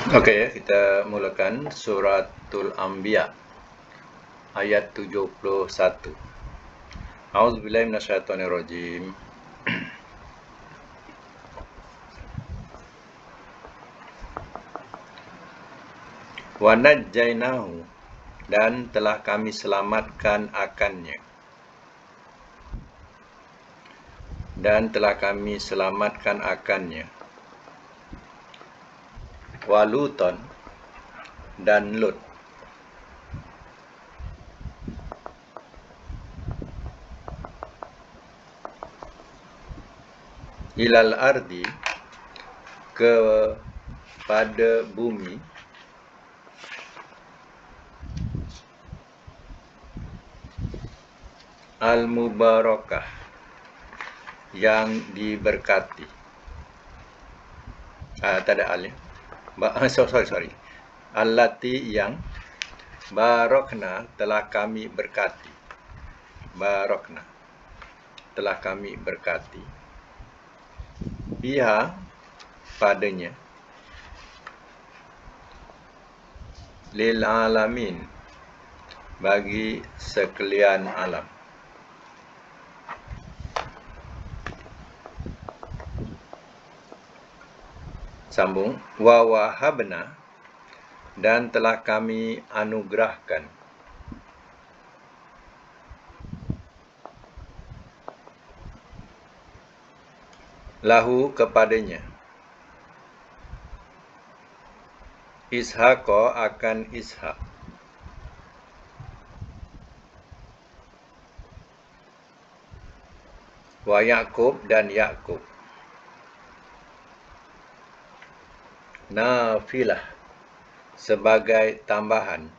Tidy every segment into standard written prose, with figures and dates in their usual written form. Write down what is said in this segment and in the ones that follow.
Okey, kita mulakan suratul Anbiya ayat 71. A'udzubillahi minasyaitonirrajim. Wa najjaynahu, dan telah kami selamatkan akannya. Dan telah kami selamatkan akannya. Wa Luton, dan Lut. Ilal ardi, kepada bumi. Al-Mubarakah, yang diberkati. Tak ada al ya. Sorry. Allati, yang barakna, telah kami berkati. Barakna, telah kami berkati. Biha, padanya. Lil alamin, bagi sekalian alam. Sambung. Wa wahabna, dan telah kami anugerahkan. Lahu, kepadanya. Ishaq, akan Ishaq. Wa Ya'qub, dan Ya'qub. Nafilah, sebagai tambahan.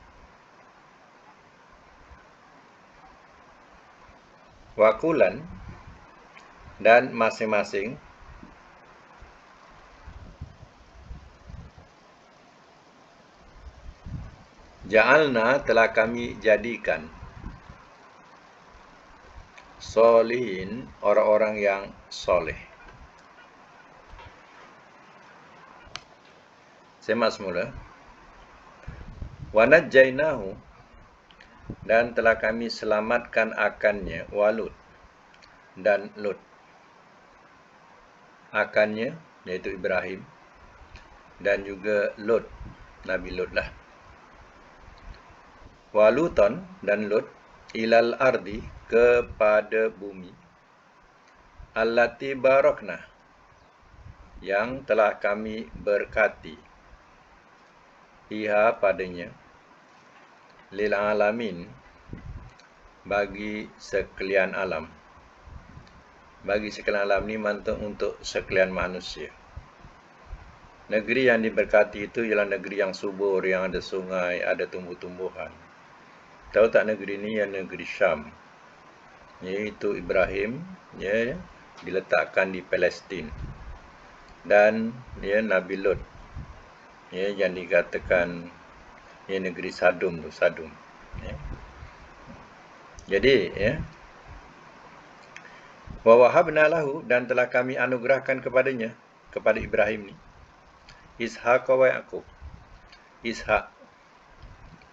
Wakulan, dan masing-masing. Ja'alna, telah kami jadikan. Solihin, orang-orang yang soleh. Semak semula. Wa najjaynahu, dan telah kami selamatkan akannya. Walut, dan Lut. Akannya, iaitu Ibrahim. Dan juga Lut, Nabi Lut lah. Waluton, dan Lut. Ilal ardi, kepada bumi. Allati barakna, yang telah kami berkati. Iha, padanya. Lil alamin, bagi sekalian alam. Bagi sekalian alam ni mantuk untuk sekalian manusia. Negeri yang diberkati itu ialah negeri yang subur, yang ada sungai, ada tumbuh-tumbuhan. Tahu tak negeri ni yang negeri Syam, iaitu Ibrahim, ya, diletakkan di Palestin. Dan ya, Nabi Lut, ya, yang dikatakan ya, negeri Sadum tu, Sadum. Ya. Jadi, ya, wa wahabna lahu, dan telah kami anugerahkan kepadanya, kepada Ibrahim ni, Ishaq wa Ya'qub. Ishaq,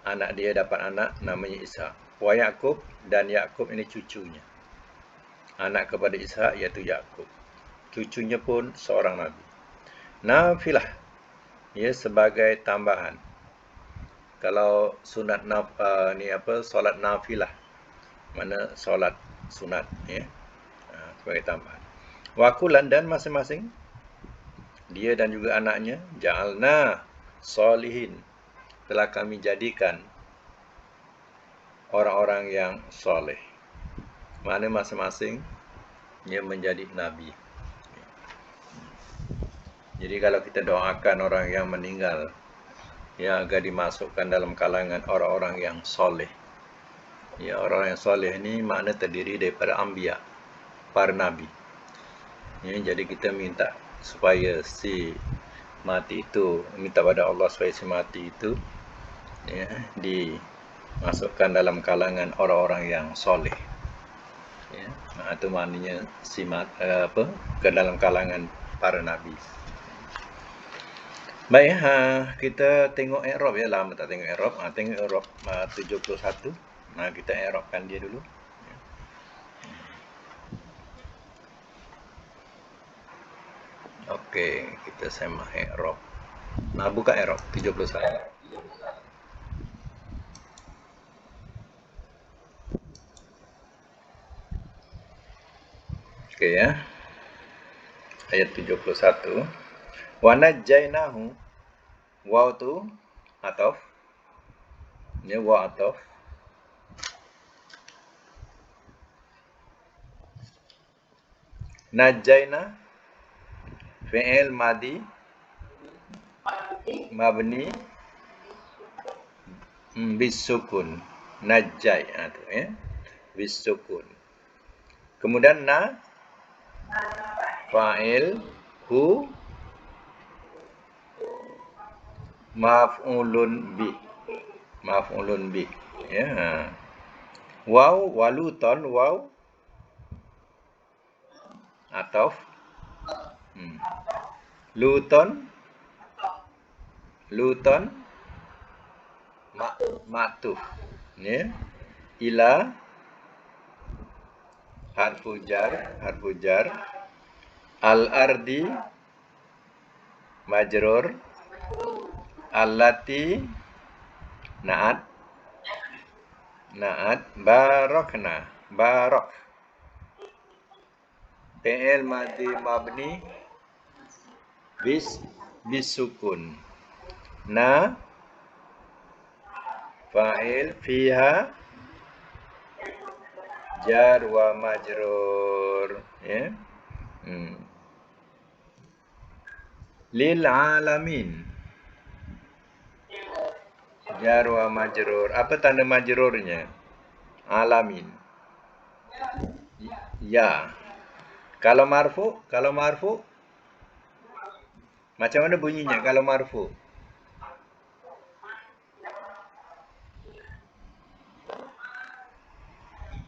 anak dia dapat anak namanya Ishaq. Wa Ya'qub, dan Ya'qub ini cucunya. Anak kepada Ishaq iaitu Ya'qub. Cucunya pun seorang nabi. Nafilah, ia sebagai tambahan. Kalau sunat solat nafilah, mana solat sunat, ya, sebagai tambahan. Wakulan, dan masing-masing, dia dan juga anaknya, ja'alna solihin, telah kami jadikan orang-orang yang soleh. Mana masing-masing dia menjadi nabi. Jadi kalau kita doakan orang yang meninggal, ya, agar dimasukkan dalam kalangan orang-orang yang soleh. Ya, orang yang soleh ni makna terdiri daripada anbiya, para nabi. Ya, jadi kita minta supaya si mati itu, minta pada Allah supaya si mati itu, ya, dimasukkan dalam kalangan orang-orang yang soleh. Ya, itu maknanya ke dalam kalangan para nabi. Baik, kita tengok i'rab ya. Lama tak tengok i'rab. Tengok i'rab 71. Kita i'rabkan dia dulu. Okey, kita semak i'rab. Buka i'rab 71. Okey ya. Ayat 71. Wa najjainahu. Waw tu ataf. Ya, waw ataf. Najjaina fi'il madi mabni bisukun. Najjai tu ya. Bisukun. Kemudian fa'il hu maf'ulun bi. Maf'ulun bi. Ya. Waw waluton waw ataf. Luton maktuf. Ya. Ila harfu jar. Al-ardi majrur. Allati naat. Barakna barak. Fi'il madi mabni bisukun. Fa'il fiha jar wa majrur ya. Lil alamin jar wa majrur. Apa tanda majrurnya? Alamin. Ya. Kalau marfu macam mana bunyinya kalau marfu?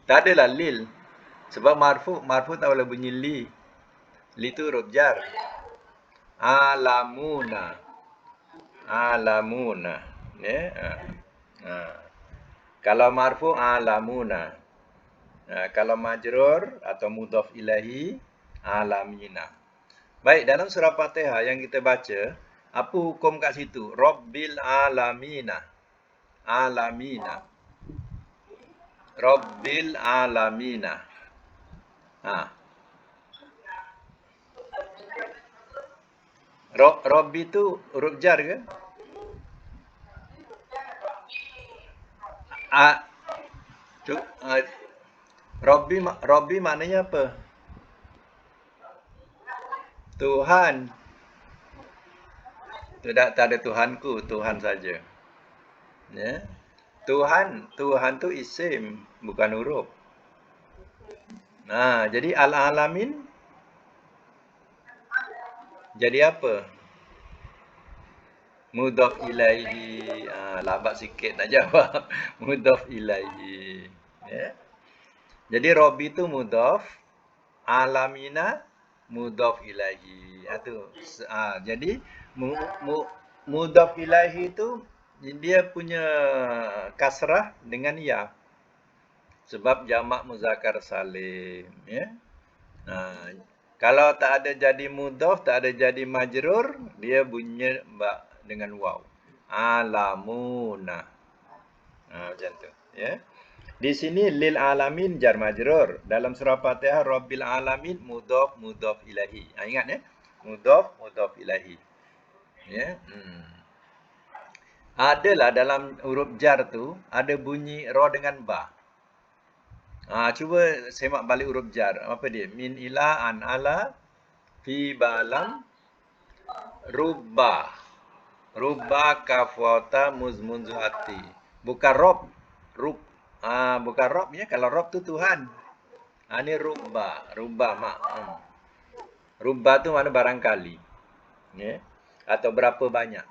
Tak adalah lil. Sebab marfu tak boleh bunyi li. Li tu huruf jar. Alamuna. Ya. Kalau marfu alamuna. Kalau majrur atau mudhaf ilahi alamina. Baik, dalam surah Fatihah yang kita baca, apa hukum kat situ? Rabbil alamina. Alamina. Rabbil alamina. Rabbi tu huruf jar ke? Rabbi maknanya apa? Tuhan. Tak ada Tuhanku, Tuhan saja. Ya. Tuhan tu isim, bukan huruf. Jadi al-alamin jadi apa? Mudhaf ilaihi. Lambat sikit nak jawab. Mudhaf ilaihi. Ya. Jadi Rabbi tu mudhaf, alamina mudhaf ilaihi. Jadi mudhaf ilaihi tu dia punya kasrah dengan ya. Sebab jamak muzakkar salim, ya. Kalau tak ada jadi mudhaf, tak ada jadi majrur, dia bunyi dengan waw. Alamuna. Macam tu, ya. Di sini lil alamin jar majrur. Dalam surah Fatihah Rabbil alamin mudhaf ilahi. Ingat ya. Mudhaf ilahi. Ya. Adalah dalam huruf jar tu ada bunyi ra dengan ba. Cuba semak balik huruf jar. Apa dia? Min ila an ala fi balam rubba. Rubba kafwata muzmunzuati. Bukan rob. Bukan rob ya. Kalau rob tu Tuhan. Ini rubba. Rubba tu mana barangkali. Ya. Atau berapa banyak.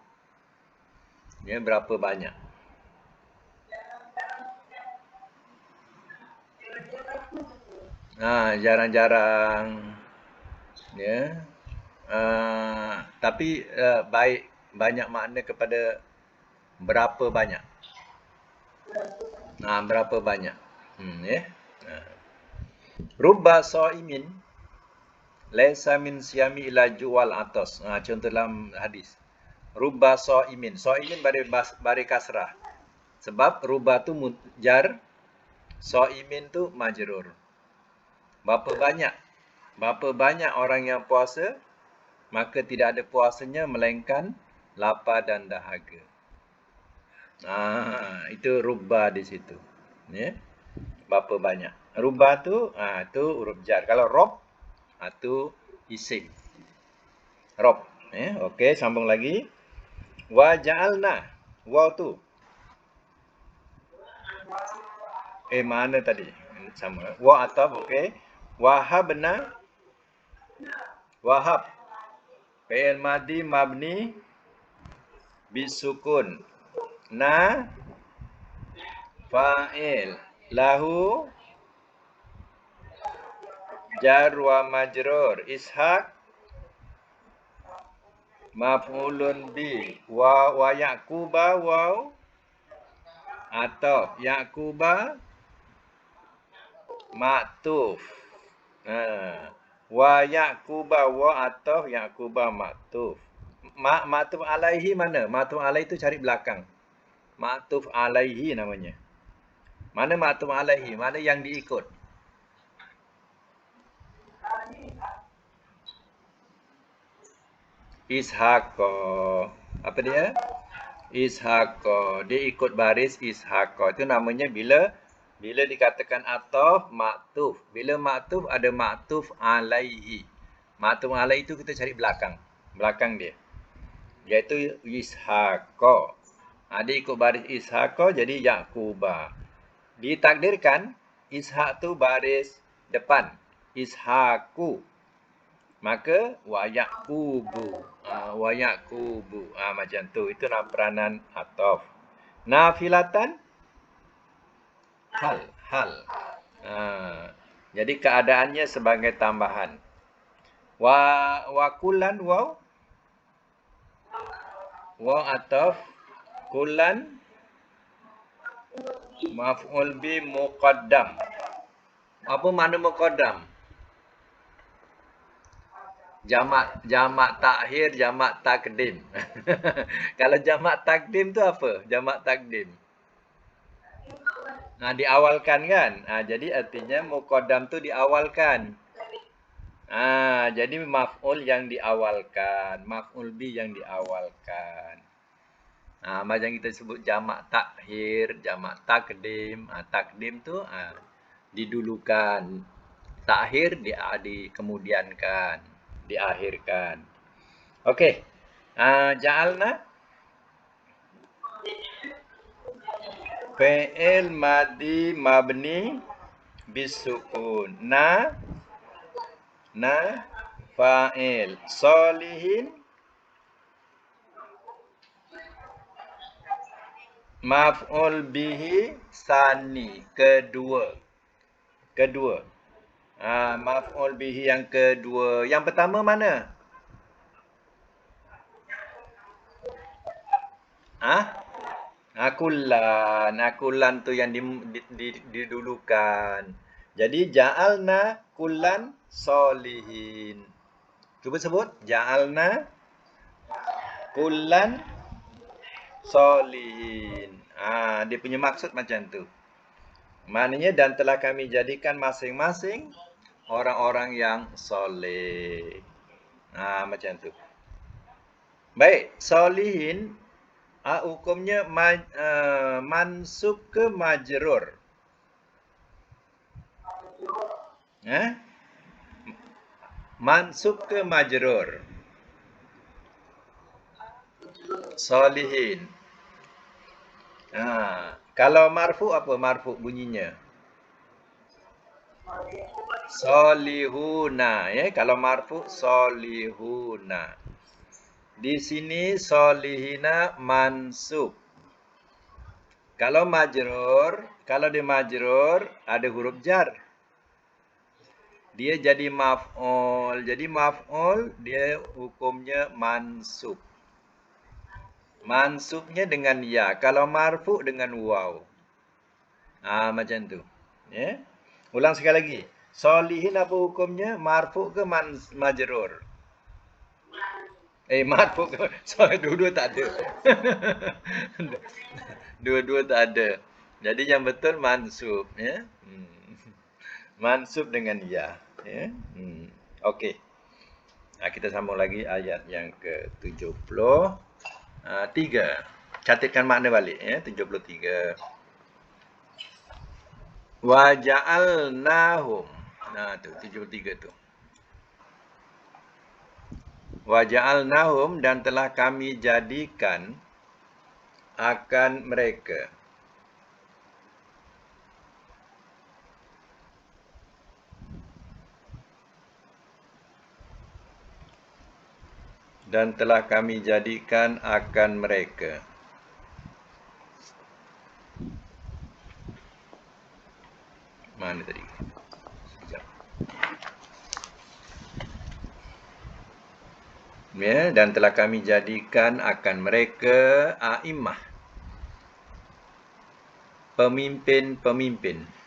Ya, berapa banyak. Jarang-jarang. Ya. Tapi baik banyak makna kepada berapa banyak. Berapa banyak. Ya. Rubba sa'imin laisa min siyami ila juwal atas. Contoh dalam hadis. Rubba sa'imin. Sa'imin bari kasrah. Sebab rubba tu jar, sa'imin tu majrur. Berapa banyak orang yang puasa, maka tidak ada puasanya melainkan lapar dan dahaga. Itu rubba di situ. Ya. Berapa banyak. Rubba tu tu huruf jar. Kalau rob tu isim. Rob. Okey, sambung lagi. Wa ja'alna. Waw tu. Mana tadi? Sama. Wa ataf, okey. Wahabna. Wahab. Fi'il madi mabni bisukun. Na fa'il. Lahu jar wa majrur. Ishaq maf'ulun bi. Wa Yaquba waw ataf. Yaquba maktuf. Wa Yaquba wa ataf. Yaquba maktuf. Maktuf alaihi mana? Maktuf alaihi tu cari belakang. Maktuf alaihi namanya. Mana maktuf alaihi? Mana yang diikut? Ishaqo. Apa dia? Ishaqo. Dia ikut baris Ishaqo. Itu namanya bila dikatakan ataf maktuf. Bila maktuf ada maktuf alaihi. Maktuf alaihi itu kita cari belakang dia. Iaitu Ishaqo. Dia ikut baris Ishaqo jadi Yaquba. Ditakdirkan Ishaq tu baris depan. Ishaqu. Maka wa Yaqubu. Wa Yaqubu. Macam tu. Itu nama peranan ataf. Nafilatan hal. Jadi keadaannya sebagai tambahan. Wa kullan waw ataf. Kullan maf'ul bi muqaddam. Apa makna muqaddam? Jamak takhir, jamak takdim. Kalau jamak takdim tu apa? Jamak takdim. Diawalkan kan? Jadi artinya muqaddam tu diawalkan. Jadi maf'ul yang diawalkan, maf'ul bi yang diawalkan. Macam kita sebut jamak takhir, jamak takdim. Takdim tu didulukan. Takhir dikemudiankan, diakhirkan. Okey. Ja'alna fi'il madi mabni bisukun. Na fa'il. Solihin maf'ul bihi sani. Kedua. Maf'ul bihi yang kedua. Yang pertama mana? Kullan tu yang didulukan. Jadi ja'alna kullan solihin. Cuba sebut. Ja'alna kullan solihin. Dia punya maksud macam tu. Maknanya dan telah kami jadikan masing-masing orang-orang yang soleh. Macam tu. Baik, solihin hukumnya mansub ke majrur? Mansub ke majrur? Solihin. Kalau marfu apa marfu bunyinya? Solihuna. Kalau marfu solihuna. Di sini solihina mansub. Kalau di majrur ada huruf jar. Dia jadi maf'ul. Jadi maf'ul dia hukumnya mansub. Mansubnya dengan ya. Kalau marfu dengan waw. Macam tu. Ya. Ulang sekali lagi. Solihin apa hukumnya? Marfu ke majrur? Marfu ke? Sorry, dua-dua tak ada. Dua-dua tak ada. Jadi yang betul mansub. Ya. Mansub dengan ya. Ya. Okey. Kita sambung lagi ayat yang ke-73. Catatkan makna balik ya, 73. Wa ja'alnahum. Tu 73 tu. Wa ja'alnahum, dan telah kami jadikan akan mereka. Dan telah kami jadikan akan mereka. Mana tadi? Sekejap. Ya, dan telah kami jadikan akan mereka a'immah, pemimpin-pemimpin.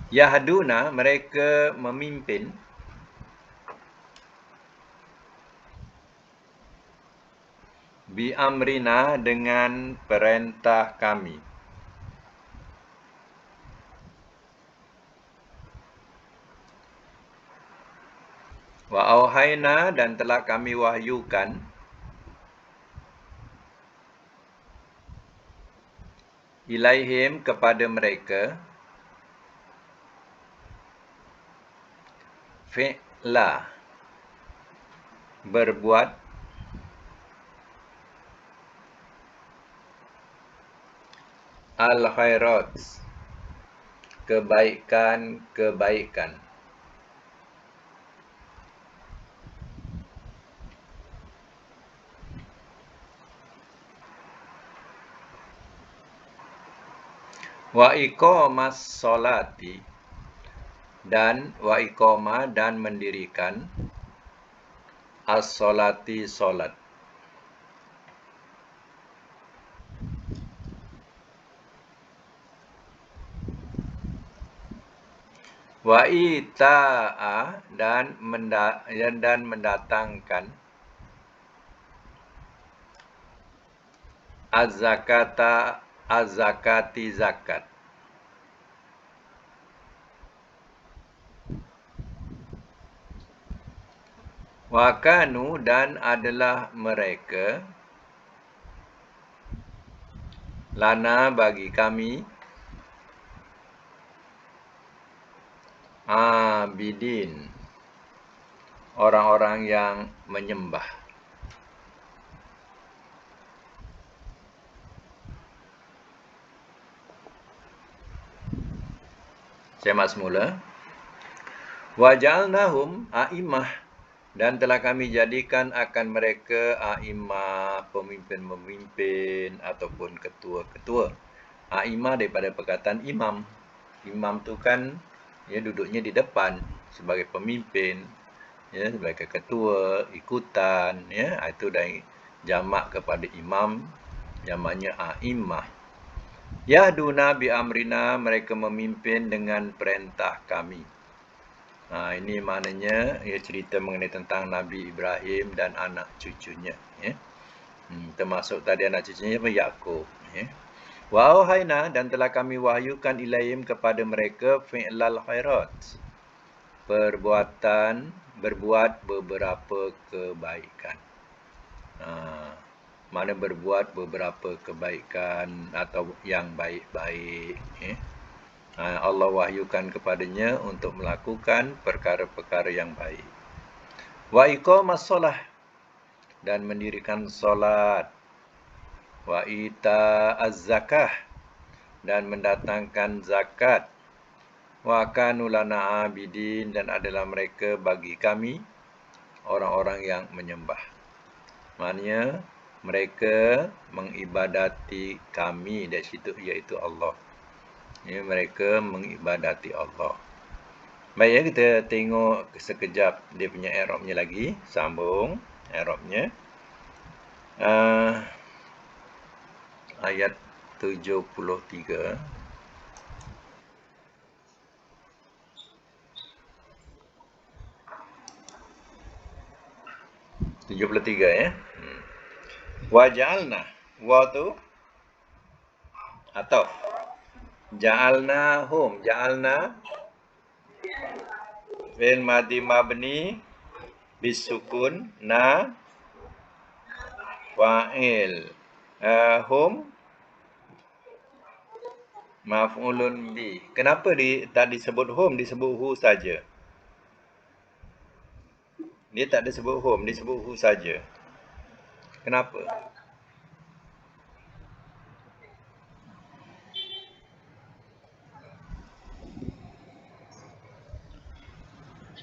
Yahduna, mereka memimpin. Bi amrina, dengan perintah kami. Wa auhayna, dan telah kami wahyukan. Ilaihim, kepada mereka. Fi'la, berbuat. Al-khairat, kebaikan-kebaikan. Wa iqamas sholati, dan wa iqamah, dan mendirikan. As-sholati, solat. Wa ita'a, dan mendatangkan. Az-zakata, az-zakati, zakat. Wa kanu, dan adalah mereka. Lana, bagi kami. Abidin, orang-orang yang menyembah. Saya mak semula. Wa ja'alnahum a'immah, dan telah kami jadikan akan mereka a'immah, pemimpin-pemimpin ataupun ketua-ketua. A'immah daripada perkataan imam. Imam tu kan duduknya di depan sebagai pemimpin, sebagai ketua, ikutan, itu dari jamak kepada imam, jamaknya a'immah. Yahduna bi amrina, mereka memimpin dengan perintah kami. Ini maknanya cerita mengenai tentang Nabi Ibrahim dan anak cucunya. Termasuk tadi anak cucunya Yaqub. Wa auhayna, dan telah kami wahyukan ilaihim, kepada mereka. Fi'lal khairat, berbuat beberapa kebaikan. Mana berbuat beberapa kebaikan atau yang baik-baik. Allah wahyukan kepadanya untuk melakukan perkara-perkara yang baik. Wa iqamas solah, dan mendirikan solat. Wa ita'az zakah, dan mendatangkan zakat. Wa kanu lana abidin, dan adalah mereka bagi kami orang-orang yang menyembah. Maknanya mereka mengibadati kami dari situ, iaitu Allah. Mereka mengibadati Allah. Baik ya, kita tengok sekejap dia punya i'rabnya lagi. Sambung i'rabnya. Ayat 73. 73 ya. Wa ja'alna. Wa tu atau ja'alnahum. Ja'alna fi'il madhi mabni bisukun na fa'il. Hum maf'ulun bi. Kenapa tak disebut hum, disebut hu saja? Dia tak disebut hum, disebut hu saja. Kenapa?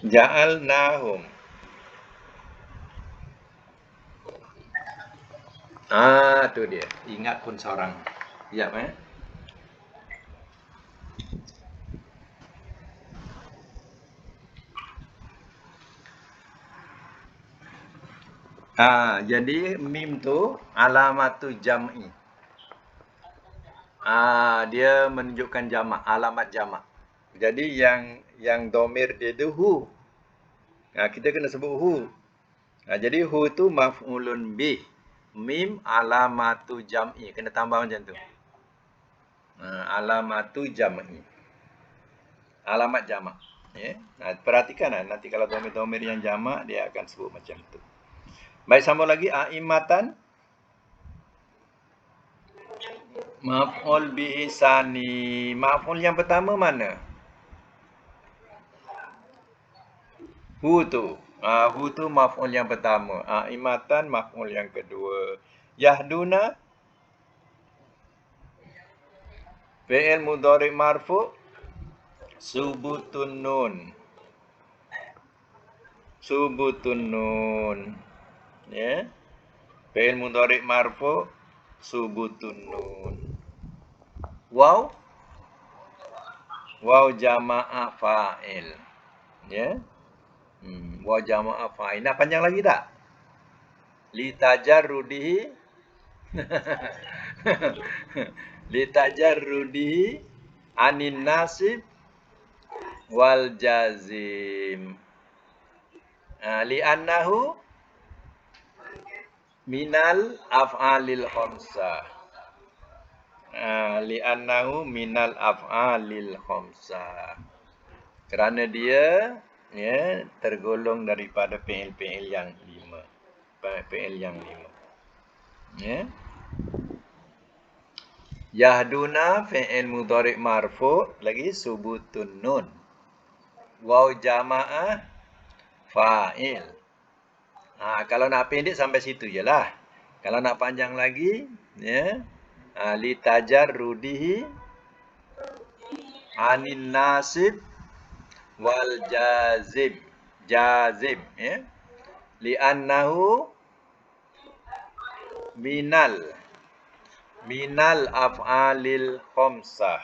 Ja'alnahum. Tu dia. Ingat pun seorang. Siap jadi mim tu alamatu jam'i. Dia menunjukkan jamak, alamat jamak. Jadi yang domir dia tu hu. Kita kena sebut hu. Jadi hu tu maf'ulun bih. Mim alamatu jam'i. Kena tambah macam tu. Alamatu jam'i. Alamat jamak. Perhatikan nanti kalau domir-domir yang jamak, dia akan sebut macam tu. Baik, sambung lagi. A'imatan. Maf'ul bihi sani. Maf'ul yang pertama mana? Hu tu. Hu tu maf'ul yang pertama. A'imatan maf'ul yang kedua. Yahduna. Fi'il mudhari' marfu' subutun nun. Subutun nun. Ya. Fi'il mudhari' marfu' subutun nun. Waw. Waw jama'ah fa'il. Ya. Waw jama'ah fa'il. Nak panjang lagi tak? Li tajarrudihi. Li tajarrudihi anin nasib wal jazim. Li annahu minal af'alil khamsah. Li annahu minal af'alil khamsah. Kerana dia tergolong daripada fi'il-fi'il yang 5. Fi'il yang 5. Ya. Yahduna fi'il mudhari' marfu' lagi subutun nun. Waw jama'ah fa'il. Kalau nak pendek sampai situ je lah. Kalau nak panjang lagi, li tajarrudihi anin nasib wal jazim. Jazim, ya. Li annahu minal af'alil khamsah.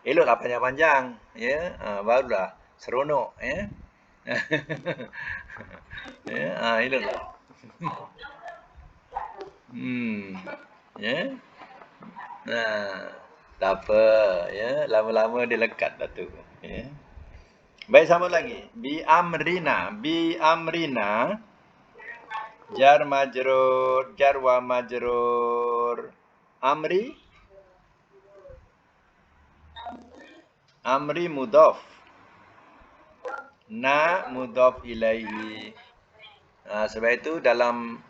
Eloklah panjang-panjang, ya. Barulah seronok, ya. Eloklah. Ya. Tak apa, ya. Lama-lama dia lekat dah tu, ya. Baik, sama lagi. Bi amrina. Jar majrur, jar wa majrur. Amri mudhaf. Na mudhaf ilaihi. Sebab itu dalam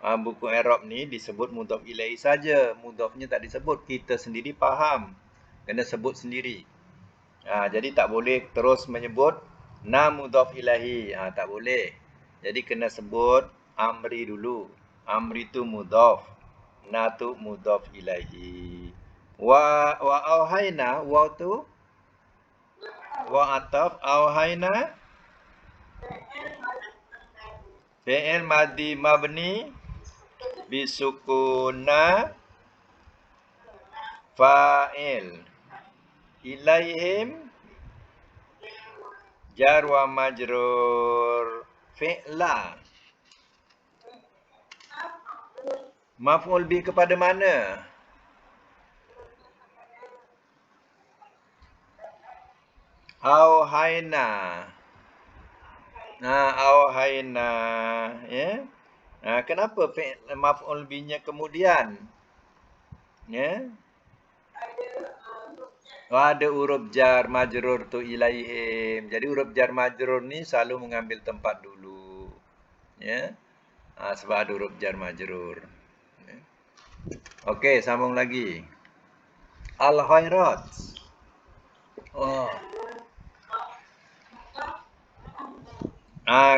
buku i'rab ni disebut mudhaf ilaihi saja. Mudhafnya tak disebut. Kita sendiri faham. Kena sebut sendiri. Jadi tak boleh terus menyebut na mudhaf ilaihi. Tak boleh. Jadi kena sebut amri dulu. Amri tu mudhaf. Na tu mudhaf ilaihi. Wa auhayna. Wa tu wa ataf. Auhayna fi'il madhi mabni bisukuna fa'il. Ilaihim jar wa majrur fi'la. Maf'ul bi kepada mana? Auhayna. Auhayna, ya. Kenapa maf'ul bi-nya kemudian? Ya. Ada huruf jar majrur tu ilaihim. Jadi huruf jar majrur ni selalu mengambil tempat dulu. Ya. Sebab ada huruf jar majrur. Ya. Okey, sambung lagi. Al-khairat. Oh.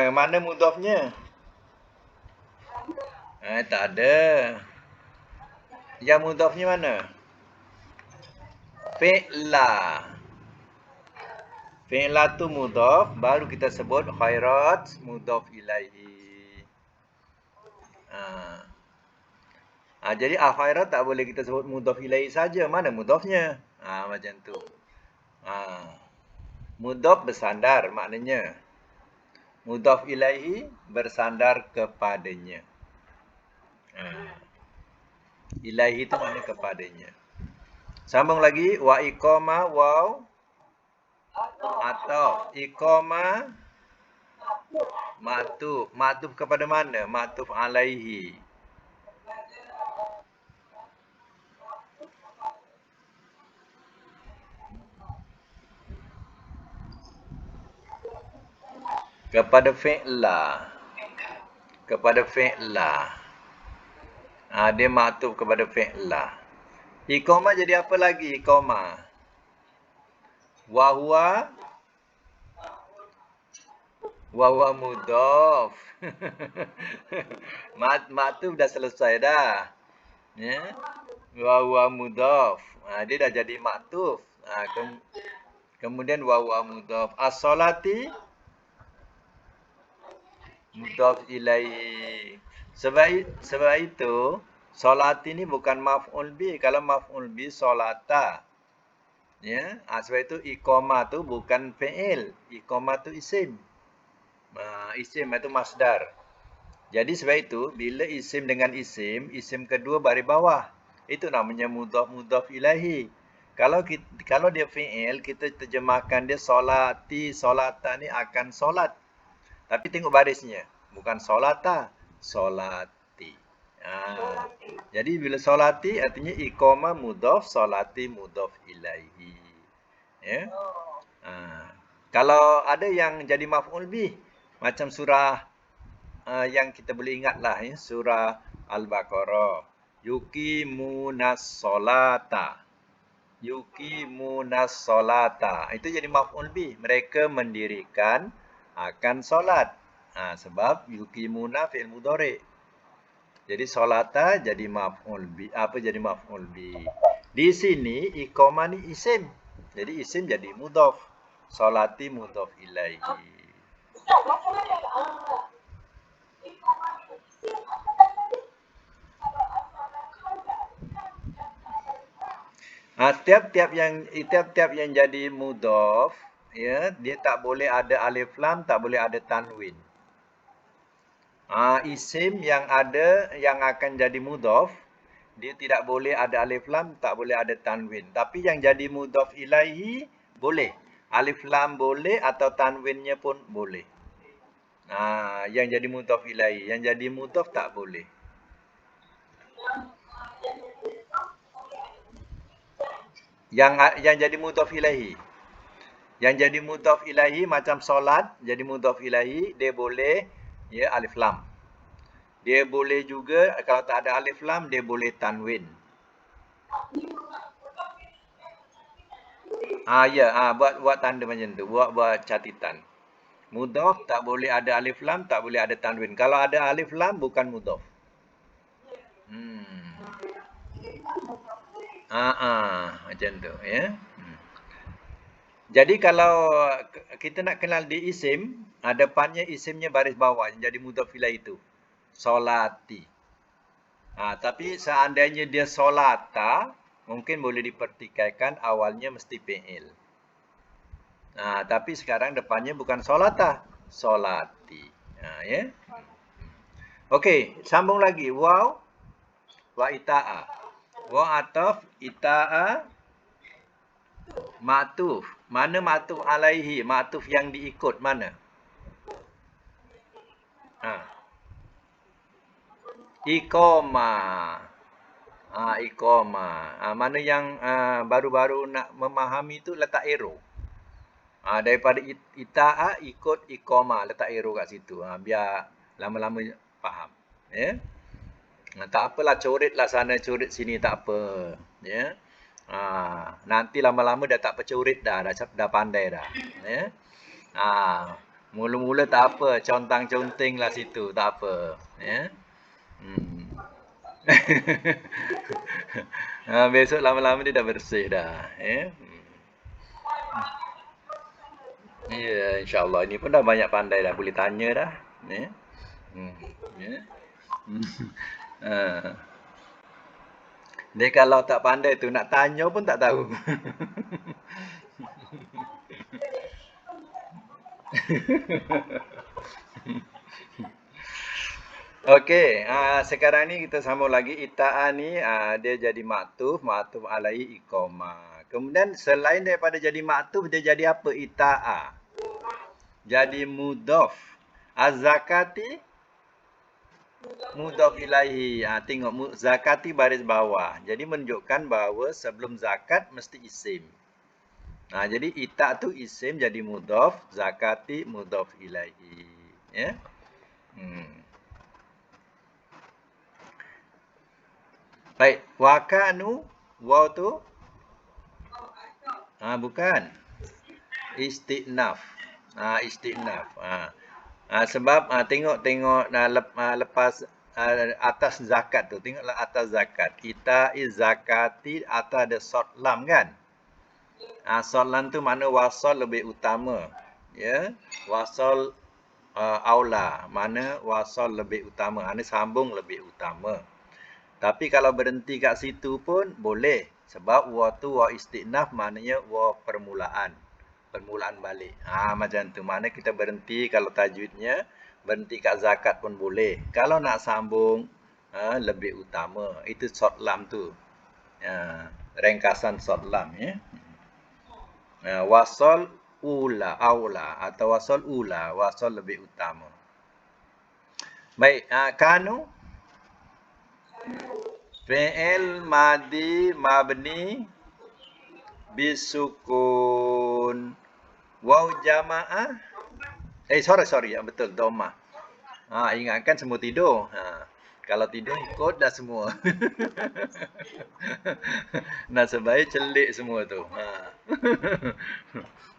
Mana mudhafnya? Tak ada. Yang mudhafnya mana? Fi'la. Fi'la tu mudhaf, baru kita sebut khairat mudhaf ilaihi. Jadi al-khairat tak boleh kita sebut mudhaf ilaihi saja. Mana mudhafnya? Macam tu. Mudhaf bersandar maknanya. Mudhaf ilaihi bersandar kepadanya. Ilaihi itu maknanya kepadanya. Sambung lagi. Wa iqama waw atau iqama ma'tuf. Ma'tuf kepada mana? Ma'tuf alaihi. Kepada fi'la. Kepada fi'la. Dia ma'tuf kepada fi'la. Iqama jadi apa lagi iqama? Wa huwa mudhaf. Ma'tuf dah selesai dah. Ya. Wa huwa mudhaf. Dia dah jadi ma'tuf. Kemudian wa huwa mudhaf. As-salati mudhaf ilaihi. Sebab itu solat ini bukan maf'ul bi. Kalau maf'ul bi solata. Ya, sebab itu iqamah tu bukan fi'il. Iqamah tu isim. Isim itu masdar. Jadi sebab itu bila isim dengan isim kedua baris bawah. Itu namanya mudhaf ilaihi. Kalau dia fi'il, kita terjemahkan dia solati, solata ni akan solat. Tapi tengok barisnya, bukan solata, solati. Jadi bila solati artinya iqamah mudhaf, solati mudhaf ilaihi. Ya. Kalau ada yang jadi maf'ul bih, macam surah yang kita boleh ingatlah, ya, surah Al-Baqarah. Yuqimunas solata. Yuqimunas solata. Itu jadi maf'ul bih. Mereka mendirikan akan solat. Sebab yuqimuna fi'il mudhari'. Jadi solata jadi maf'ul bi. Apa jadi maf'ul bi? Di sini iqamah ni isim. Jadi isim jadi mudhaf. Solati mudhaf ilaihi. Tiap-tiap yang jadi mudhaf, ya, dia tak boleh ada alif lam, tak boleh ada tanwin. Isim yang akan jadi mudhaf, dia tidak boleh ada alif lam, tak boleh ada tanwin. Tapi yang jadi mudhaf ilaihi boleh. Alif lam boleh atau tanwinnya pun boleh. Yang jadi mudhaf ilaihi, yang jadi mudhaf tak boleh. Yang jadi mudhaf ilaihi. Yang jadi mudhaf ilaihi macam solat, jadi mudhaf ilaihi, dia boleh ya alif lam. Dia boleh juga kalau tak ada alif lam, dia boleh tanwin. Buat tanda macam tu, buat catatan. Mudhaf tak boleh ada alif lam, tak boleh ada tanwin. Kalau ada alif lam bukan mudhaf. Macam tu, ya. Jadi kalau kita nak kenal di isim, depannya isimnya baris bawah yang jadi mudhaf ilaihi itu. Solati. Tapi seandainya dia solata, mungkin boleh dipertikaikan awalnya mesti fi'il. Tapi sekarang depannya bukan solata, solati. Ya. Okey, sambung lagi. Waw wa ita'a. Waw ataf, ita'a, ma'tuf. Mana ma'tuf alaihi? Ma'tuf yang diikut mana? Ha. Iqama. Iqama. Mana yang baru-baru nak memahami tu letak arrow. Daripada ita'a ikut iqama, letak arrow kat situ. Biar lama-lama faham. Ya. Tak apalah, coretlah sana, coret sini, tak apa. Ya. Nanti lama-lama dah tak percoret dah pandai dah. Ya. Mula-mula tak apa, contang-conting lah situ, tak apa. Ya. Besok lama-lama dia dah bersih dah. Ya. Ya, insya-Allah ini pun dah banyak pandai dah, boleh tanya dah. Ya. Ya. Dia kalau tak pandai tu nak tanya pun tak tahu. Okey, sekarang ni kita sambung lagi. Ita'a ni dia jadi maktuf alaihi iqama. Kemudian selain daripada jadi maktuf, dia jadi apa? Ita'a. Jadi mudhaf. Az-zakati mudhaf ilaihi. Tengok zakati baris bawah. Jadi menunjukkan bahawa sebelum zakat mesti isim. Jadi ita tu isim jadi mudhaf, zakati mudhaf ilaihi. Ya. Baik, wakanu waw tu bukan. Istinaf. Istinaf. Sebab tengok lepas atas zakat tu, tengoklah atas zakat. Ita iz zakati atas ada sod lam kan? Sod lam tu mana wasal lebih utama. Ya, wasal aula, mana wasal lebih utama. Ini sambung lebih utama. Tapi kalau berhenti kat situ pun boleh. Sebab wa tu wa istinaf maknanya wa permulaan. Permulaan balik. Macam tu. Mana kita berhenti kalau tajwidnya. Berhenti kat zakat pun boleh. Kalau nak sambung, lebih utama. Itu short lam tu. Ringkasan short lam. Ya. Wasol ula, aula. Atau wasol ula. Wasol lebih utama. Baik. Kanu. Fi'il madi mabni bisukun. Waw jamaah. Sorry. Betul, domah. Ingatkan semua tidur. Kalau tidur ikut dah semua. Nasabah celik semua tu.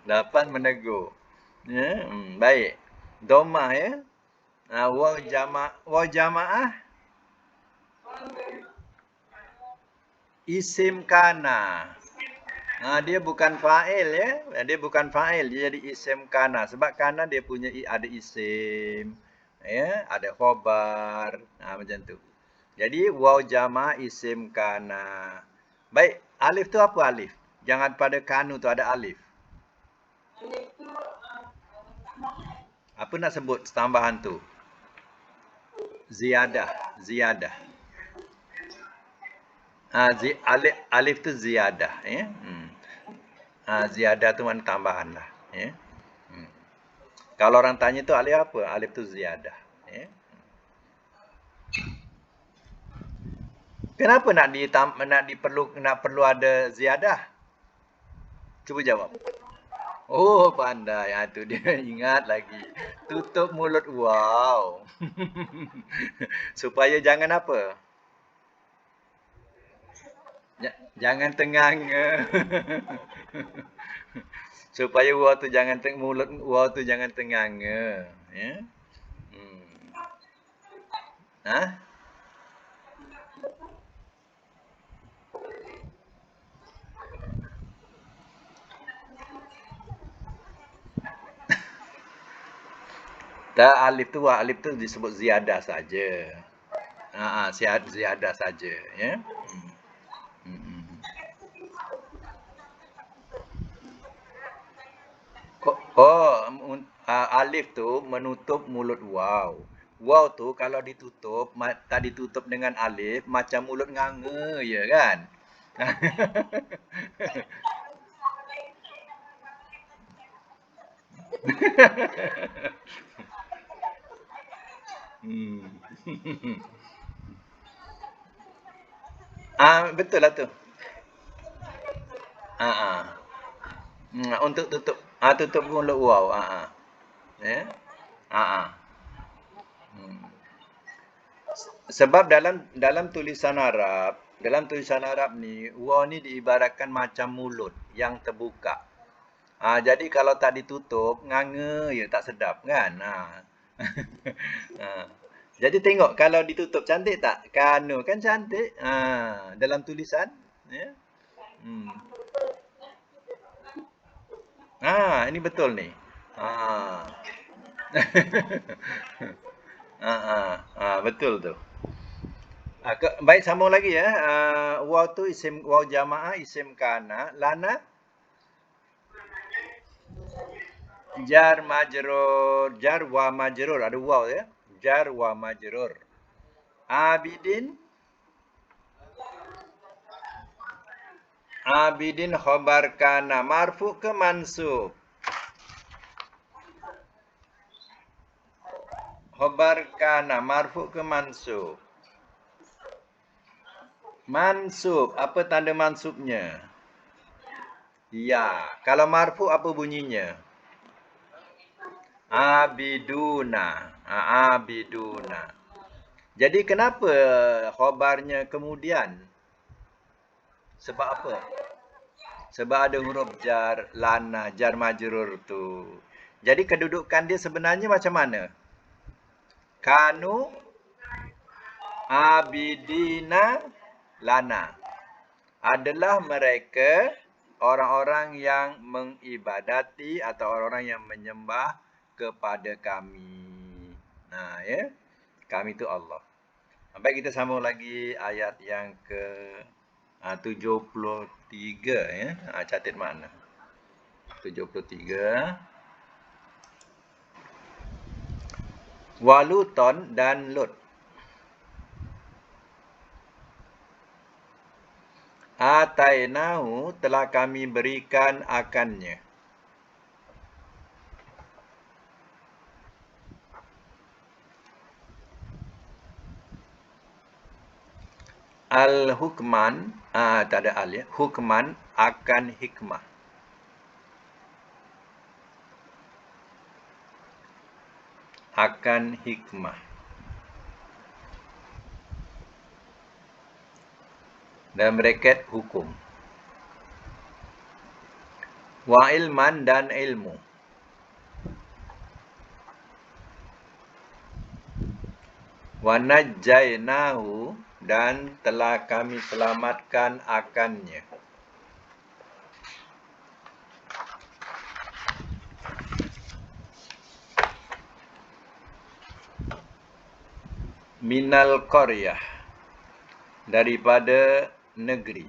Dapat menegur. Ya, baik. Domah ya. Waw jamaah. Isim kana. Dia bukan fa'il ya. Dia bukan fa'il, dia jadi isim kana. Sebab kana dia punya ada isim, ya, ada khobar, macam tu. Jadi waw jama isim kana. Baik, alif tu apa alif? Jangan pada kanu tu ada alif. Apa nak sebut tambahan tu? Ziyadah. Alif tu ziyadah ya. Ziyadah tu mana tambahan lah ya. Kalau orang tanya tu alif apa? Alif tu ziyadah ya. Kenapa nak perlu ada ziyadah? Cuba jawab. Oh, pandai. Tu dia ingat lagi. Tutup mulut wow. Supaya jangan apa? Jangan tengang. Supaya waw tu jangan mulut waw tu jangan tengang. Ya. Alif tu disebut ziyadah saja. Ziyadah saja ya. Alif tu menutup mulut waw. Waw tu kalau ditutup, tak ditutup dengan alif, macam mulut nganga ya kan? Hmm. Betul lah tu. Ah, ah. Untuk tutup, tutup mulut waw. Ya. Ah, ah. Hmm. Sebab dalam tulisan Arab ni, waw ni diibaratkan macam mulut yang terbuka. Jadi kalau tak ditutup, nganga ya tak sedap kan? Ha. Jadi tengok kalau ditutup cantik tak? Kanu kan cantik. Dalam tulisan, ya. Hmm. Ini betul ni. Ah. Betul tu. Baik, sambung lagi ya. Waw tu isim waw jamaah, isim kana. Lana jar majrur, jar wa majrur, ada waw ya. Jar wa majrur. Abidin, Abidin khobar kana, marfu ke mansub? Khobar kana, marfu ke mansub? Mansub, apa tanda mansubnya? Ya, kalau marfu apa bunyinya? Abiduna. Abiduna. Jadi kenapa khobarnya kemudian? Sebab apa? Sebab ada huruf jar, lana, jar majrur tu. Jadi kedudukan dia sebenarnya macam mana? Kanu abidina lana. Adalah mereka orang-orang yang mengibadati atau orang-orang yang menyembah kepada kami. Ya. Kami itu Allah. Baik, kita sambung lagi ayat yang ke 73 ya. Catat mana? 73. Waluton dan Lut. Atainahu, telah kami berikan akannya. Al-hukman, tak ada al ya. Hukman akan hikmah. Akan hikmah. Dan bracket hukum. Wa ilman dan ilmu. Wa najjainahu, dan telah kami selamatkan akannya. Minal qaryah, daripada negeri.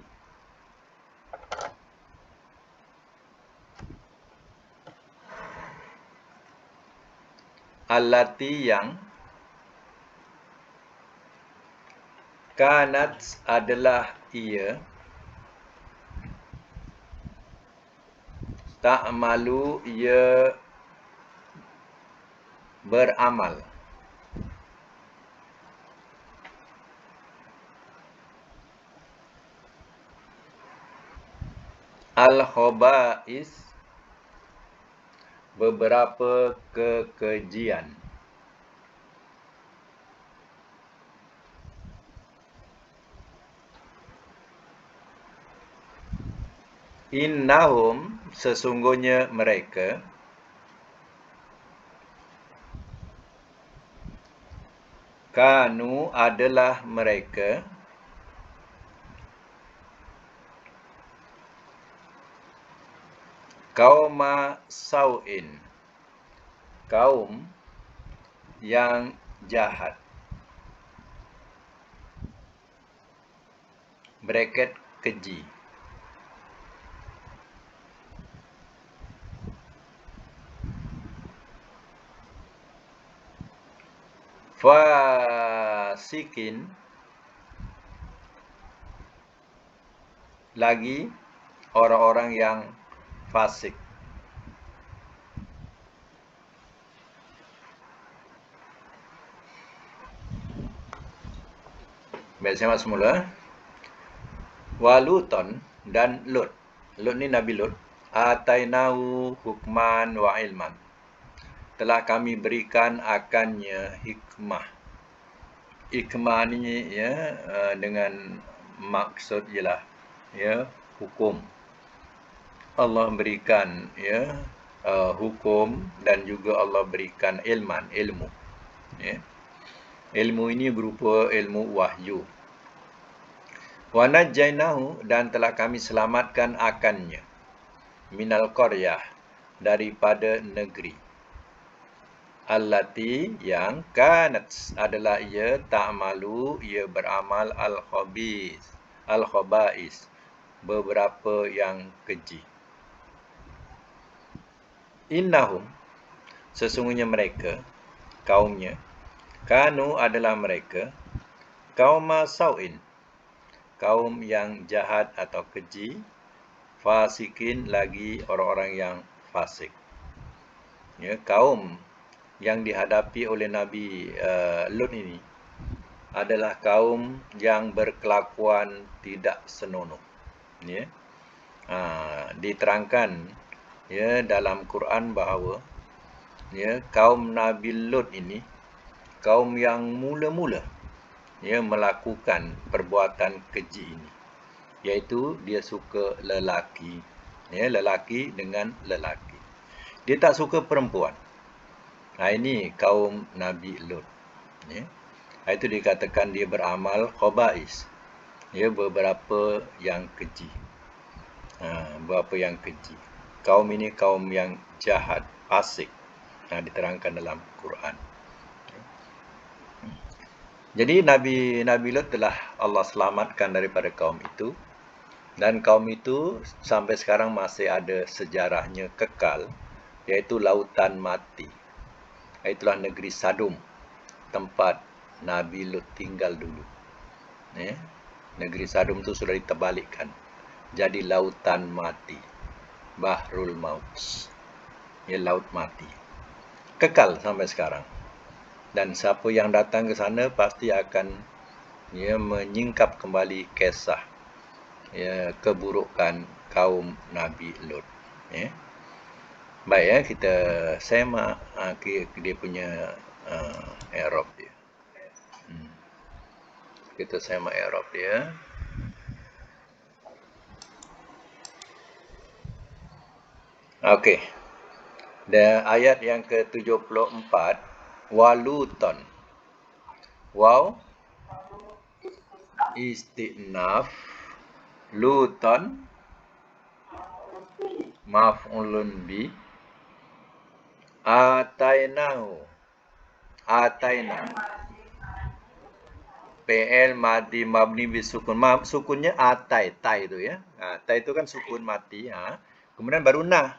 Allati, yang. Kanat, adalah ia. Ta'malu, ia beramal. Al-khoba'is, beberapa kekejian. Innahum, sesungguhnya mereka. Kanu, adalah mereka. Qauma sau'in, kaum yang jahat. Bracket keji. Fasikin lagi orang-orang yang fasik. Baik, saya masuk semula. Waluton dan Lut. Lut ni Nabi Lut. Atainahu hukman wa ilman. Telah kami berikan akannya hikmah. Hikmah ni ya dengan maksud ialah ya hukum. Allah berikan ya hukum dan juga Allah berikan ilman, ilmu. Ya. Ilmu ini berupa ilmu wahyu. Wa najjaynahu dan telah kami selamatkan akannya minal qaryah daripada negeri. Allati yang kanat adalah ia ta'malu ia beramal al-khaba'is beberapa yang keji. Innahum sesungguhnya mereka kaumnya kanu adalah mereka qauma sau'in kaum yang jahat atau keji, fasikin lagi orang-orang yang fasik. Ya, kaum yang dihadapi oleh Nabi Lut ini adalah kaum yang berkelakuan tidak senonoh. Ya. Diterangkan ya dalam Quran bahawa ya kaum Nabi Lut ini kaum yang mula-mula ya melakukan perbuatan keji ini, iaitu dia suka lelaki, ya lelaki dengan lelaki. Dia tak suka perempuan. Ini kaum Nabi Lut. Ya. Itu dikatakan dia beramal khaba'is. Ya beberapa yang keji. Beberapa yang keji. Kaum ini kaum yang jahat, fasik. Diterangkan dalam Quran. Jadi Nabi Lut telah Allah selamatkan daripada kaum itu. Dan kaum itu sampai sekarang masih ada sejarahnya kekal, iaitu lautan mati. Itulah negeri Sadum, tempat Nabi Lut tinggal dulu. Negeri Sadum itu sudah diterbalikkan. Jadi lautan mati. Bahrul Maut. Ya, laut mati. Kekal sampai sekarang. Dan siapa yang datang ke sana pasti akan ya menyingkap kembali kisah ya keburukan kaum Nabi Lut. Ya. Baik ya, kita semak dia punya i'rab dia. Kita semak i'rab dia. Okey. Dan ayat yang ke-74 Waluton. Waw istinaf, Luton maf'ulun bi, atainahu PL madi mabni bisukun. Sukunnya atai, tai itu ya. Tai itu kan sukun mati. Kemudian baru na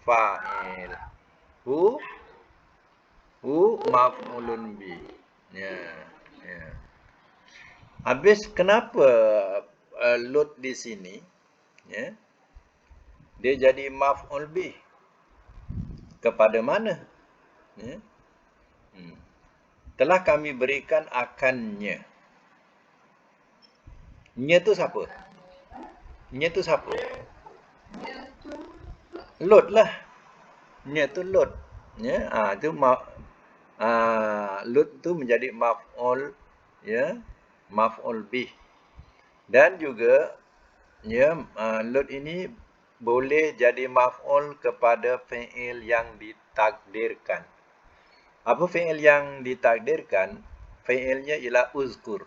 fa'il. Hu maf'ulun bi. Ya. Habis kenapa Lut di sini ya? Dia jadi maf'ul bi. Kepada mana? Ya. Telah kami berikan akannya. Nya tu siapa? Lut lah. Nya tu Lut. Ya, tu Lut tu menjadi maf'ul ya, maf'ul bih. Dan juga ya Lut ini boleh jadi maf'ul kepada fi'il yang ditakdirkan. Apa fi'il yang ditakdirkan? Fi'ilnya ialah uzkur.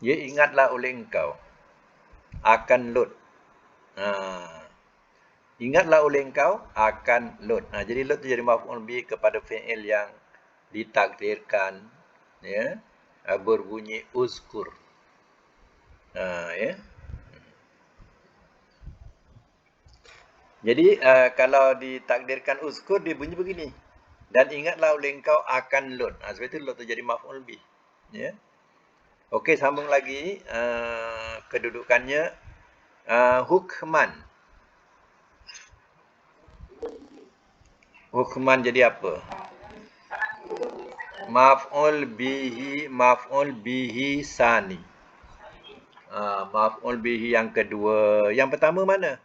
Ya, ingatlah oleh engkau akan Lut. Ingatlah oleh engkau akan Lut. Jadi Lut itu jadi maf'ul bi kepada fi'il yang ditakdirkan, ya, berbunyi uzkur. Ya. Jadi kalau ditakdirkan uzkur dia bunyi begini. Dan ingatlah oleh engkau akan Lut. Sebab itu Lut tu jadi maf'ul bih. Ya. Okey, sambung lagi kedudukannya hukman. Hukman jadi apa? Maf'ul bihi sani. Maf'ul bihi yang kedua. Yang pertama mana?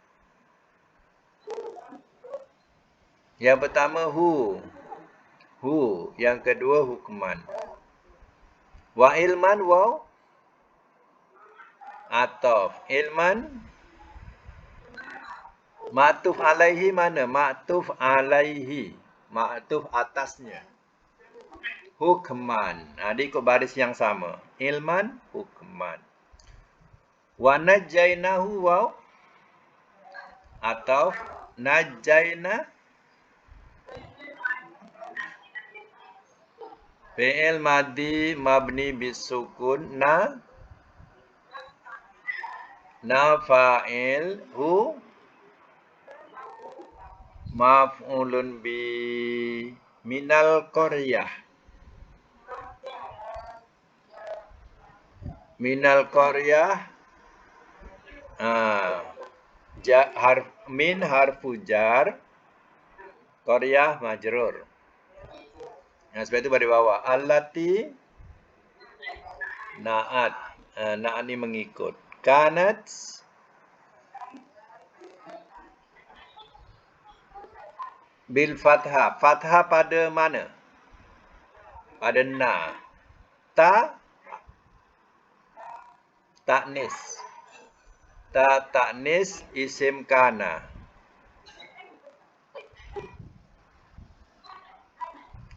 Yang pertama hu. Yang kedua hukman. Wa ilman waw ataf. Ilman ma'tuf alaihi mana? Ma'tuf alaihi. Ma'tuf atasnya. Hukman. Dia ikut baris yang sama. Ilman, hukman. Wa najainahu waw ataf. Najaina fi'il madhi mabni bisukun na fa'il hu maf'ulun bi minal qaryah. Minal qaryah min harfu jar, qaryah majrur. Sebab itu pada bawah allati na'at. Na'at ni mengikut. Kanat bil fathah. Fathah pada mana? Pada na. Ta'nis. Ta'nis isim kana.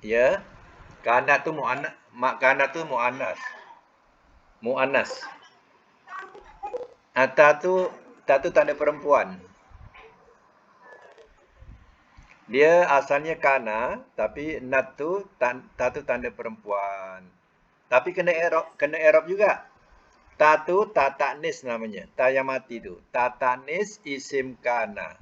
Ya. Kana tu mu'annas. Kana tu mu'annas. Mu'annas. Ta tu tanda perempuan. Dia asalnya kana, tapi nat tu tanda perempuan. Tapi kena i'rab juga. Ta tu ta ta'nis namanya. Ta yang mati tu. Ta ta'nis isim kana.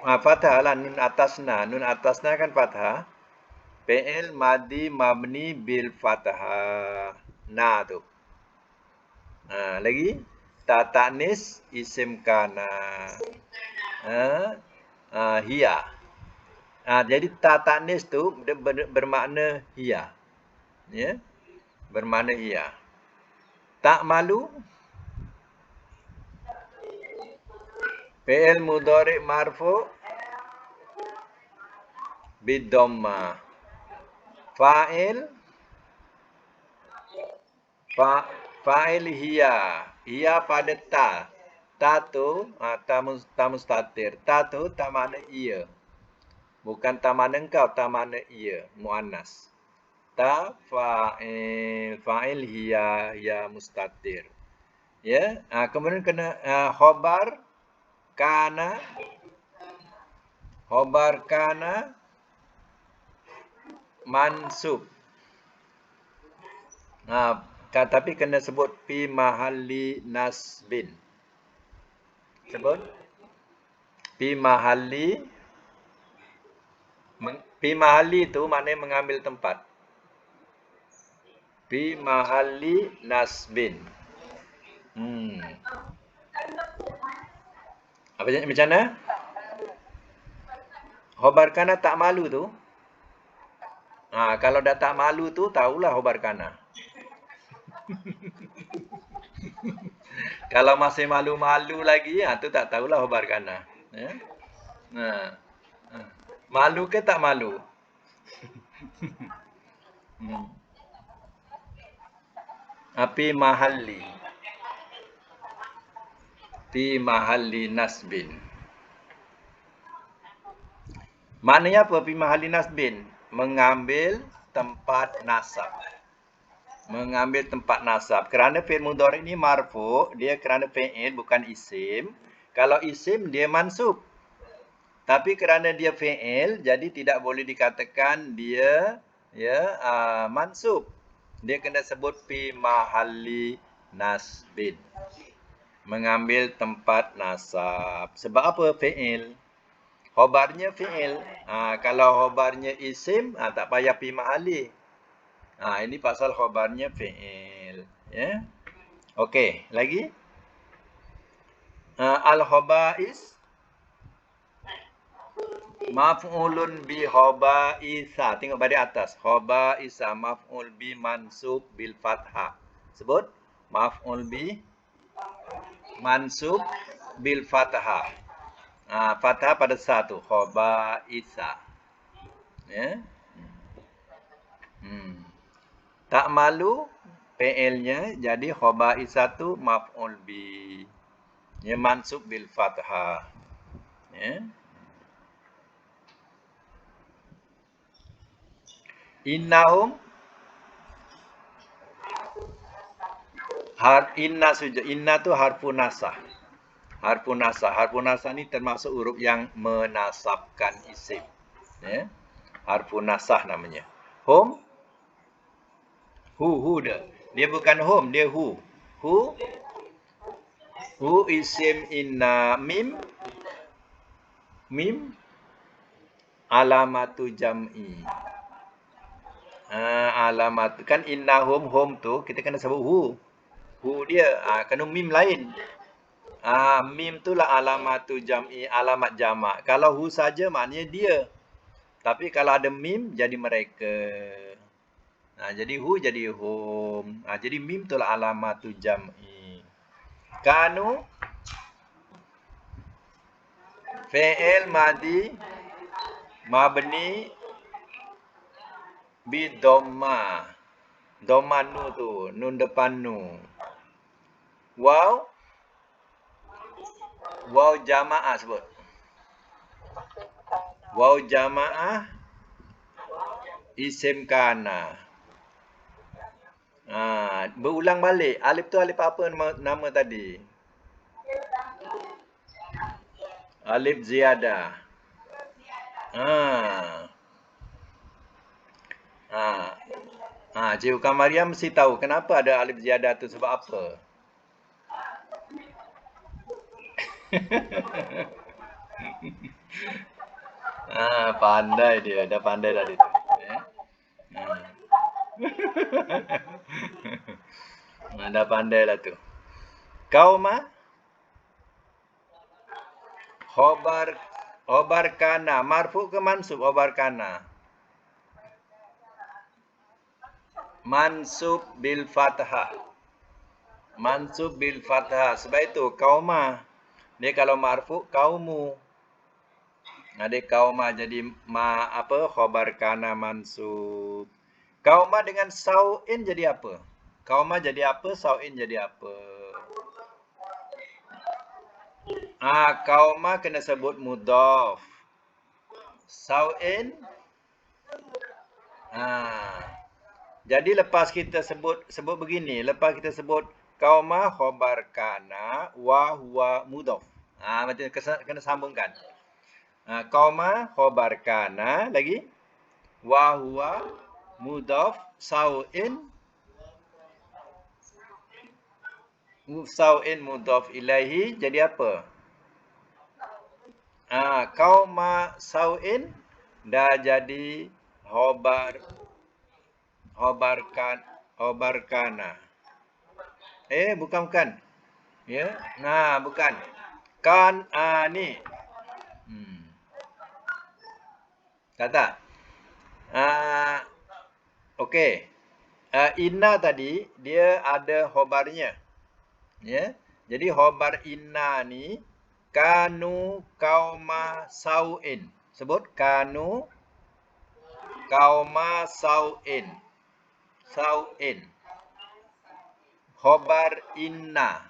Fathah lah nun atasna. Nun atasna kan fathah. Fi'il madhi mabni bil fathah. Na tu. Lagi ta ta'nis isim kana. Hiya. Jadi ta ta'nis tu bermakna hiya. Ya. Bermakna hiya. Tak malu fi'il mudhari' marfu' bid-dhamma. Fa'il hiya. Hiya pada ta. Ta tu ta mustatir. Ta tu ta makna ia. Bukan ta makna engkau, ta makna ia, muannas. Ta fa'il hiya ya mustatir. Ya, kemudian kena khabar kana mansub. Tapi kena sebut fi mahalli nasbin. Sebut fi mahalli tu maknanya mengambil tempat. Fi mahalli nasbin. Macam mana? Khobar kana tak malu tu. Kalau dah tak malu tu, tahulah khobar kana. Kalau masih malu-malu lagi, tu tak tahulah khobar kana. Malu ke tak malu? Fi mahalli nasbin. Maknanya apa fi mahalli nasbin? Mengambil tempat nasab. Mengambil tempat nasab. Kerana fi'il mudhari' ni marfu', dia kerana fi'il bukan isim. Kalau isim dia mansub. Tapi kerana dia fi'il, jadi tidak boleh dikatakan dia mansub. Dia kena sebut fi mahalli nasbin. Mengambil tempat nasab. Sebab apa fi'il? Khobarnya fi'il. Kalau khobarnya isim, tak payah pi mahali. Ini pasal khobarnya fi'il. Ya. Okey, lagi. Al-khaba'is maf'ulun bi khaba'itha. Tengok pada atas. Khaba'itha maf'ul bi mansub bil fathah. Sebut maf'ul bi mansub bil fathah. Fathah pada satu. Khaba'itha. Ya. Tak malu fi'ilnya jadi khaba'ithatu maf'ul bi. Ya, mansub bil fathah. Ya. Innahum inna tu harfu nasah. Harfu nasah. Harfu nasah ni termasuk huruf yang menasabkan isim. Ya. Harfu nasah namanya. Hum. Hu dia. Dia bukan hum, dia hu. Hu isim inna mim alamatu jam'i. Alamat kan innahum hum tu kita kena sebut hu. Hu dia kena mim lain. Mim tu lah alamatu jam'i, alamat jamak. Kalau hu saja maknanya dia. Tapi kalau ada mim jadi mereka. Jadi hu jadi hum. Jadi mim tu lah alamatu jam'i. Kanu fi'il madi mabni bi dhamma. Dhamma nu tu, nun depan nu. Waw jamaah sebut. Waw jamaah isim kana. Berulang balik. Alif tu alif apa nama tadi? Alif ziyadah. Cikgu Kamariam mesti tahu kenapa ada alif ziyadah tu sebab apa? Pandai dia. Dah pandai dah dia tu. Dah pandai lah tu. Kauma khobar kana. Marfu ke mansub khobar kana? Mansub bil fathah. Mansub bil fathah. Sebab itu kauma. Dia kalau marfu kaumu. Dia kauma jadi khobar kana mansub. Kauma dengan sau'in jadi apa? Kauma jadi apa? Sau'in jadi apa? Kauma kena sebut mudhaf. Sau'in. Jadi lepas kita sebut begini, lepas kita sebut kauma khobar kana wa huwa mudhaf. Macam kena sambungkan. Kauma khobar kana lagi wa huwa mudhaf sau'in mudhaf ilaihi jadi apa? Kauma sau'in dah jadi khobar kana. Bukan. Ya. Bukan. Kan ni. Tak. Okey. Inna tadi dia ada khobarnya. Ya. Jadi khobar inna ni kanu kauma sau'in. Sebut kanu kauma sau'in. Khobar inna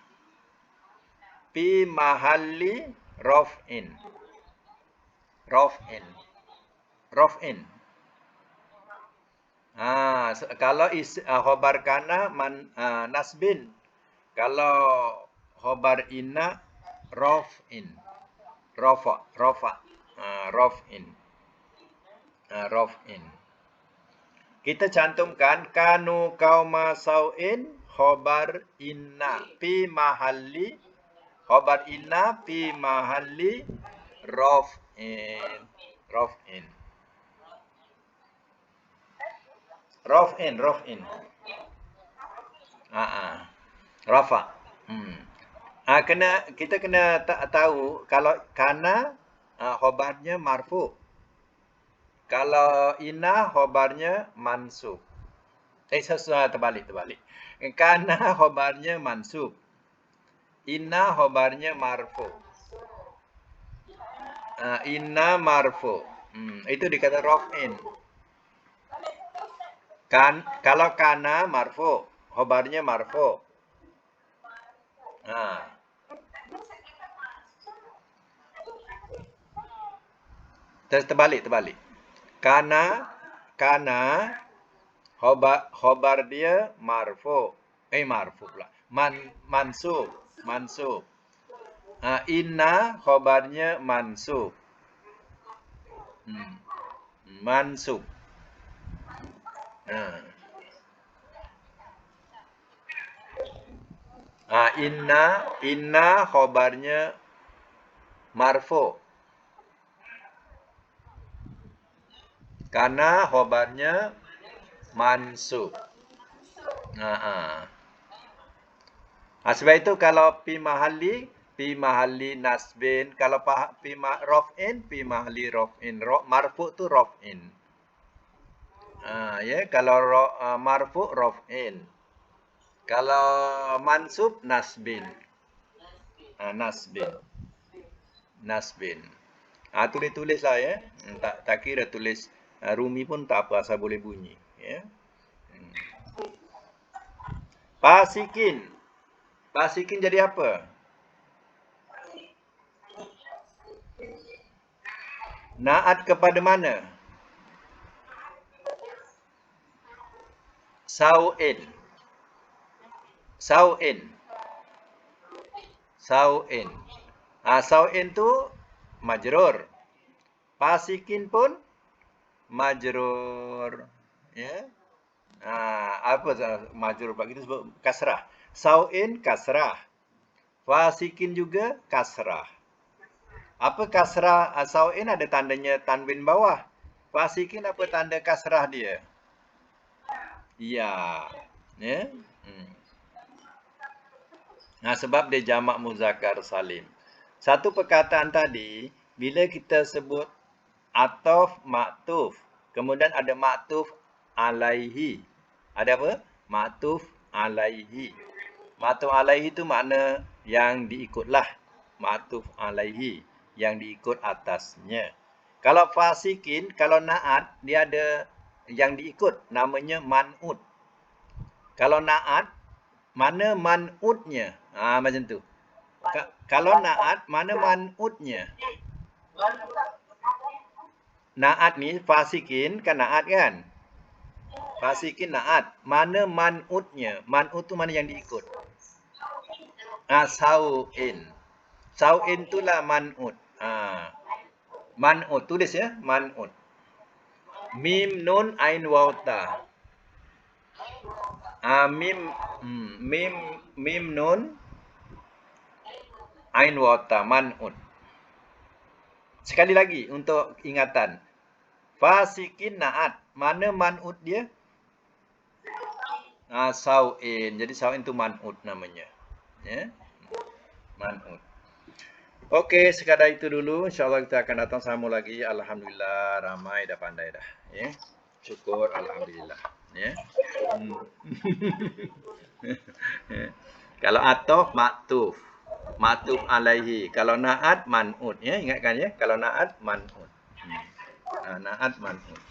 fi mahalli raf'in. Kalau khobar kana nasbin. Kalau khobar inna raf'in. Rafa. Raf'in. Kita cantumkan kanu kauma sau'in khobar inna fi mahalli Khabar inna fi mahalli raf'in. Raf'in. Raf'in, raf'in. Rafa. Kita kena tahu kalau kana khabarnya marfu. Kalau inna khabarnya mansub. Terbalik. Kana khabarnya mansub. Inna khabarnya marfu. Inna marfu. Itu dikata raf'in. Kalau kana marfu, khabarnya marfu. Terbalik. Kana khobar dia marfu. Marfu pula. Mansub. Inna khobarnya mansub. Mansub. Inna khobarnya marfu. Karena khobarnya mansub. Sebab itu kalau fi mahalli nasbin, kalau fi raf'in, fi mahalli raf'in. Marfu tu raf'in. Kalau marfu raf'in. Kalau mansub nasbin. Nasbin. Tulis-tulislah ya. Tak kira tulis Rumi pun tak apa, asal boleh bunyi, ya. Fasikin jadi apa? Naat kepada mana? Sau'in. Sau'in tu majrur. Fasikin pun majrur. Ya. Apa majrur begitu sebut kasrah. Sau'in kasrah. Fasikin juga kasrah. Apa kasrah? Sau'in ada tandanya tanwin bawah. Fasikin apa tanda kasrah dia? Ya. Sebab dia jamak muzakkar salim. Satu perkataan tadi, bila kita sebut ataf ma'tuf, kemudian ada ma'tuf alaihi. Ada apa? Ma'tuf alaihi. Ma'tuf alaihi itu makna yang diikutlah. Ma'tuf alaihi, yang diikut atasnya. Kalau fasikin, kalau na'at, dia ada yang diikut, namanya man'ut. Kalau na'at, mana man'utnya? Macam tu. Kalau na'at, mana man'utnya? Na'at ni fasikin kan na'at kan? Fasikin na'at. Mana man'utnya? Man'ut tu mana yang diikut? Sau'in. Sau'in itulah man'ut. Man'ut. Tulis ya. Man'ut. Mim, nun, ain, waw, ta. Mim, nun, ain, waw, ta. Man'ut. Sekali lagi untuk ingatan. Fasikin na'at. Mana man'ut dia? Sau'in. Jadi sau'in itu man'ut namanya. Ya. Man'ut. Okey, sekadar itu dulu. InsyaAllah kita akan datang sambung lagi. Alhamdulillah, ramai dah pandai dah. Ya. Syukur, alhamdulillah. Ya. Kalau ataf, maktuf. Maktuf alaihi. Kalau na'at, man'ut. Ya, ingatkan ya. Kalau na'at, man'ut. Na'at, man'ut.